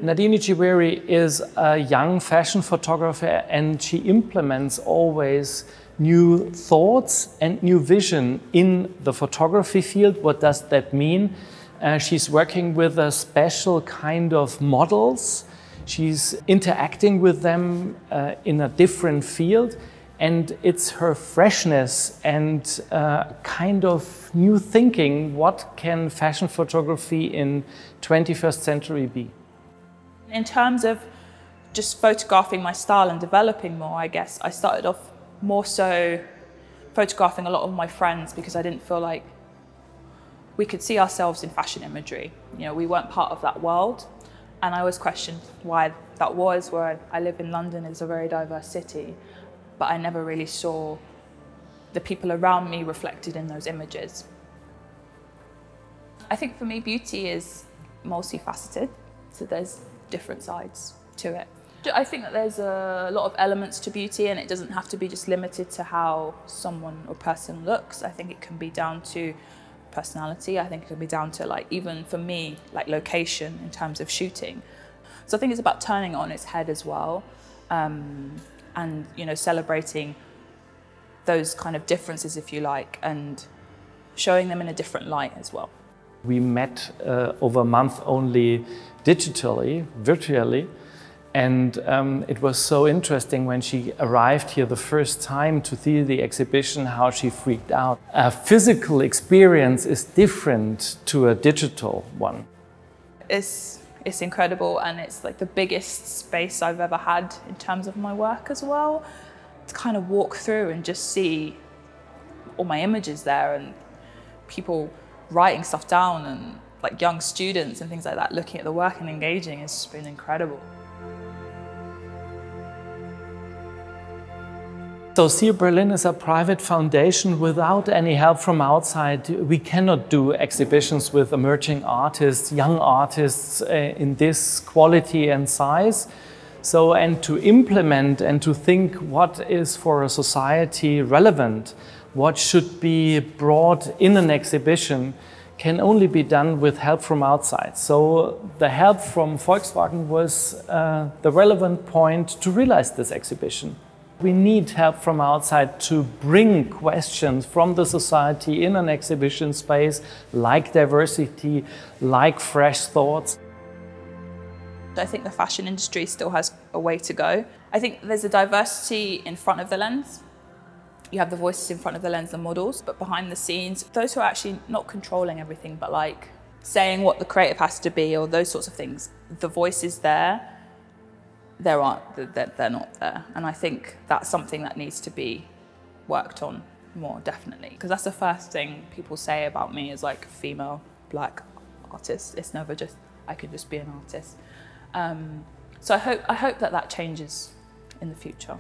Nadine Jiberi is a young fashion photographer, and she implements always new thoughts and new vision in the photography field. What does that mean? She's working with a special kind of models. She's interacting with them in a different field, and it's her freshness and kind of new thinking. What can fashion photography in 21st century be? In terms of just photographing my style and developing more, I guess I started off more so photographing a lot of my friends because I didn't feel like we could see ourselves in fashion imagery. You know, we weren't part of that world. And I always questioned why that was, where I live in London. It's a very diverse city, but I never really saw the people around me reflected in those images. I think for me, beauty is multifaceted, so there's different sides to it. I think that there's a lot of elements to beauty, and it doesn't have to be just limited to how someone or person looks. I think it can be down to personality. I think it can be down to, like, even for me, like location in terms of shooting. So I think it's about turning it on its head as well, and, you know, celebrating those kind of differences, if you like, and showing them in a different light as well. We met over a month only digitally, virtually, and it was so interesting when she arrived here the first time to see the exhibition, how she freaked out. A physical experience is different to a digital one. It's incredible, and it's like the biggest space I've ever had in terms of my work as well. To kind of walk through and just see all my images there, and people writing stuff down, and like young students and things like that looking at the work and engaging has just been incredible. So CIE Berlin is a private foundation without any help from outside. We cannot do exhibitions with emerging artists, young artists in this quality and size. So, and to implement and to think what is for a society relevant, what should be brought in an exhibition, can only be done with help from outside. So the help from Volkswagen was the relevant point to realize this exhibition. We need help from outside to bring questions from the society in an exhibition space, like diversity, like fresh thoughts. I think the fashion industry still has a way to go. I think there's a diversity in front of the lens. You have the voices in front of the lens, the models, but behind the scenes, those who are actually not controlling everything, but like saying what the creative has to be or those sorts of things, the voice is there. They're not there. And I think that's something that needs to be worked on more, definitely. Because that's the first thing people say about me is like female, black artist. It's never just, I could just be an artist. So I hope that changes in the future.